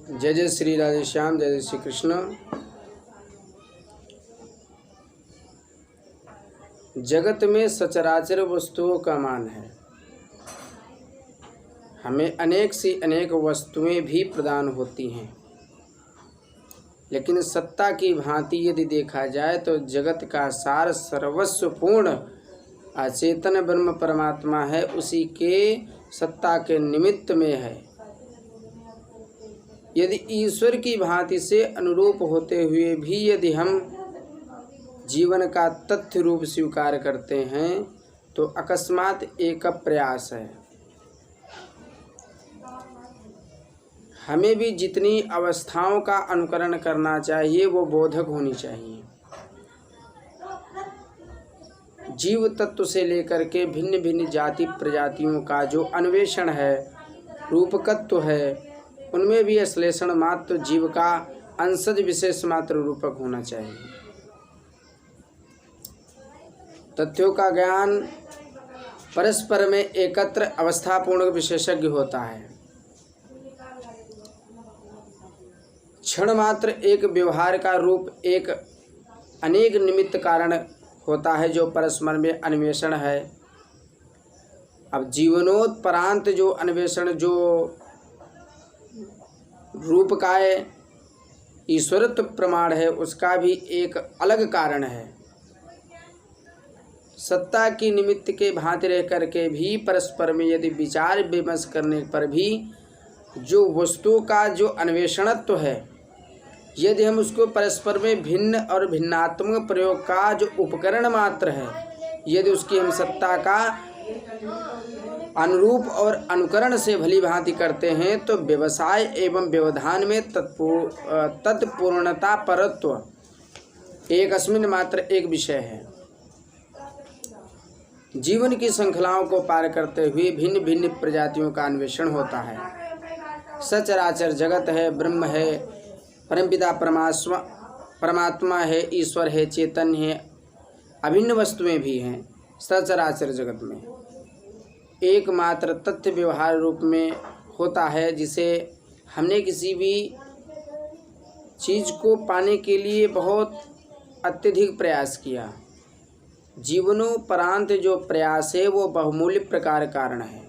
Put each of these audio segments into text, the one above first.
जय जय श्री राधे श्याम, जय जय श्री कृष्ण। जगत में सचराचर वस्तुओं का मान है। हमें अनेक सी अनेक वस्तुएं भी प्रदान होती हैं, लेकिन सत्ता की भांति यदि देखा जाए तो जगत का सार सर्वस्वपूर्ण अचेतन ब्रह्म परमात्मा है, उसी के सत्ता के निमित्त में है। यदि ईश्वर की भांति से अनुरूप होते हुए भी यदि हम जीवन का तथ्य रूप स्वीकार करते हैं तो अकस्मात एक प्रयास है। हमें भी जितनी अवस्थाओं का अनुकरण करना चाहिए वो बोधक होनी चाहिए। जीव तत्व से लेकर के भिन्न भिन्न जाति प्रजातियों का जो अन्वेषण है, रूपकत्व है, उनमें भी श्लेषण मात्र जीव का अंशज विशेष मात्र रूपक होना चाहिए। तथ्यों का ज्ञान परस्पर में एकत्र अवस्थापूर्ण विशेषज्ञ होता है। क्षण मात्र एक व्यवहार का रूप एक अनेक निमित्त कारण होता है जो परस्पर में अन्वेषण है। अब जीवनोत्परांत जो अन्वेषण जो रूप का ईश्वरत्व प्रमाण है, उसका भी एक अलग कारण है। सत्ता की निमित्त के भांति रह करके भी परस्पर में यदि विचार विमर्श करने पर भी जो वस्तु का जो अन्वेषणत्व है, यदि हम उसको परस्पर में भिन्न और भिन्नात्मक प्रयोग का जो उपकरण मात्र है, यदि उसकी हम सत्ता का अनुरूप और अनुकरण से भली भांति करते हैं तो व्यवसाय एवं व्यवधान में तत्पूर्णता परत्व एक अस्मिन् मात्र एक विषय है। जीवन की श्रृंखलाओं को पार करते हुए भिन्न भिन्न प्रजातियों का अन्वेषण होता है। सचराचर जगत है, ब्रह्म है, परमपिता परमात्मा है, ईश्वर है, चैतन्य है, अभिन्न वस्तुएं भी हैं। सचराचर जगत में एकमात्र तथ्य व्यवहार रूप में होता है, जिसे हमने किसी भी चीज़ को पाने के लिए बहुत अत्यधिक प्रयास किया। जीवनोपरांत जो प्रयास है वो बहुमूल्य प्रकार कारण है।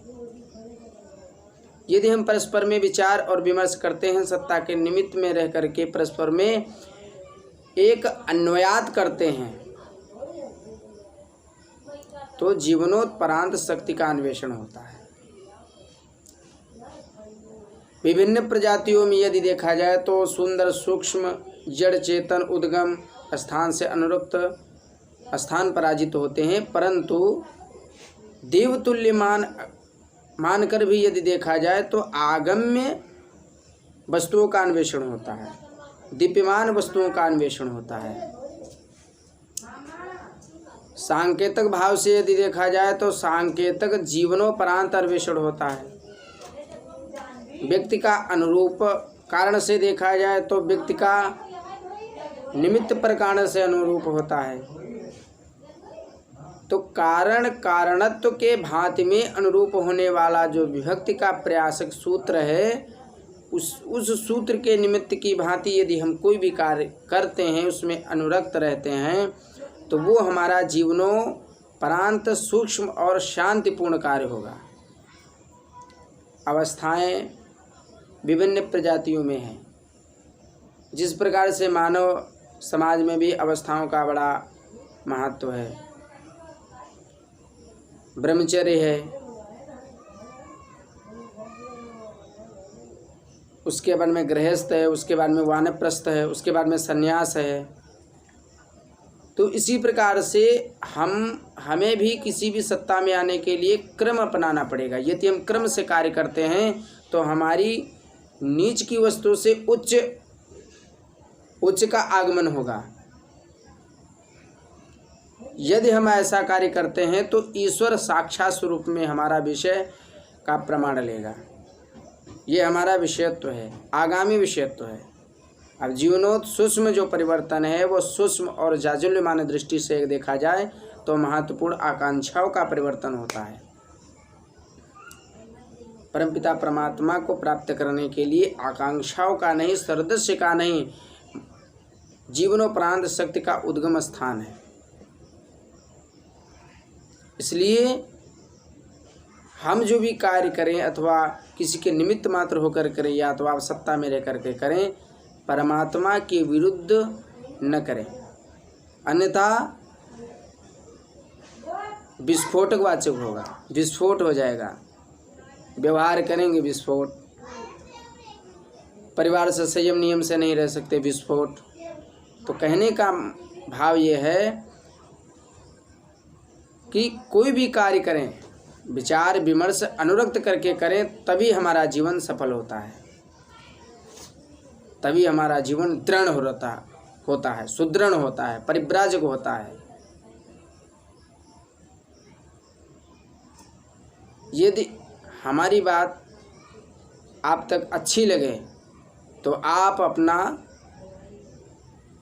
यदि हम परस्पर में विचार और विमर्श करते हैं, सत्ता के निमित्त में रह करके परस्पर में एक अन्वयात करते हैं, तो जीवनोत्परांत शक्ति का अन्वेषण होता है। विभिन्न प्रजातियों में यदि देखा जाए तो सुंदर सूक्ष्म जड़ चेतन उद्गम स्थान से अनुरूप स्थान पराजित होते हैं, परंतु देवतुल्य मानकर भी यदि देखा जाए तो आगम्य वस्तुओं का अन्वेषण होता है, दीप्यमान वस्तुओं का अन्वेषण होता है। सांकेतक भाव से यदि देखा जाए तो सांकेतक जीवनोपरांत अन्वेषण होता है। व्यक्ति का अनुरूप कारण से देखा जाए तो व्यक्ति का निमित्त पर कारण से अनुरूप होता है। तो कारण कारणत्व के भांति में अनुरूप होने वाला जो विभक्ति का प्रयासक सूत्र है, उस सूत्र के निमित्त की भांति यदि हम कोई भी कार्य करते हैं, उसमें अनुरक्त रहते हैं, तो वो हमारा जीवनोपरांत सूक्ष्म और शांतिपूर्ण कार्य होगा। अवस्थाएं विभिन्न प्रजातियों में हैं। जिस प्रकार से मानव समाज में भी अवस्थाओं का बड़ा महत्व है। ब्रह्मचर्य है, उसके बाद में गृहस्थ है, उसके बाद में वानप्रस्थ है, उसके बाद में सन्यास है। तो इसी प्रकार से हमें भी किसी भी सत्ता में आने के लिए क्रम अपनाना पड़ेगा। यदि हम क्रम से कार्य करते हैं तो हमारी नीच की वस्तु से उच्च का आगमन होगा। यदि हम ऐसा कार्य करते हैं तो ईश्वर साक्षात स्वरूप में हमारा विषय का प्रमाण लेगा। ये हमारा विषयत्व है, आगामी विषयत्व है। अब जीवनोत सूक्ष्म जो परिवर्तन है वो सूक्ष्म और जाजुल्यमान दृष्टि से देखा जाए तो महत्वपूर्ण आकांक्षाओं का परिवर्तन होता है। परमपिता परमात्मा को प्राप्त करने के लिए आकांक्षाओं का नहीं, सरदृश्य का नहीं, जीवनोपरांत शक्ति का उद्गम स्थान है। इसलिए हम जो भी कार्य करें अथवा किसी के निमित्त मात्र होकर करें या अथवा सत्ता में रह करके करें, परमात्मा के विरुद्ध न करें, अन्यथा विस्फोटक वाचक होगा, विस्फोट हो जाएगा। व्यवहार करेंगे विस्फोट, परिवार से संयम नियम से नहीं रह सकते विस्फोट। तो कहने का भाव ये है कि कोई भी कार्य करें विचार विमर्श अनुरक्त करके करें, तभी हमारा जीवन सफल होता है, तभी हमारा जीवन दृढ़ होता है, सुदृढ़ होता है, परिव्राजक होता है। यदि हमारी बात आप तक अच्छी लगे तो आप अपना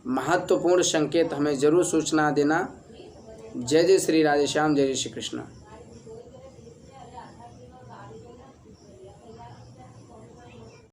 महत्वपूर्ण संकेत हमें ज़रूर सूचना देना। जय जय श्री राधेश्याम, जय जय श्री कृष्ण।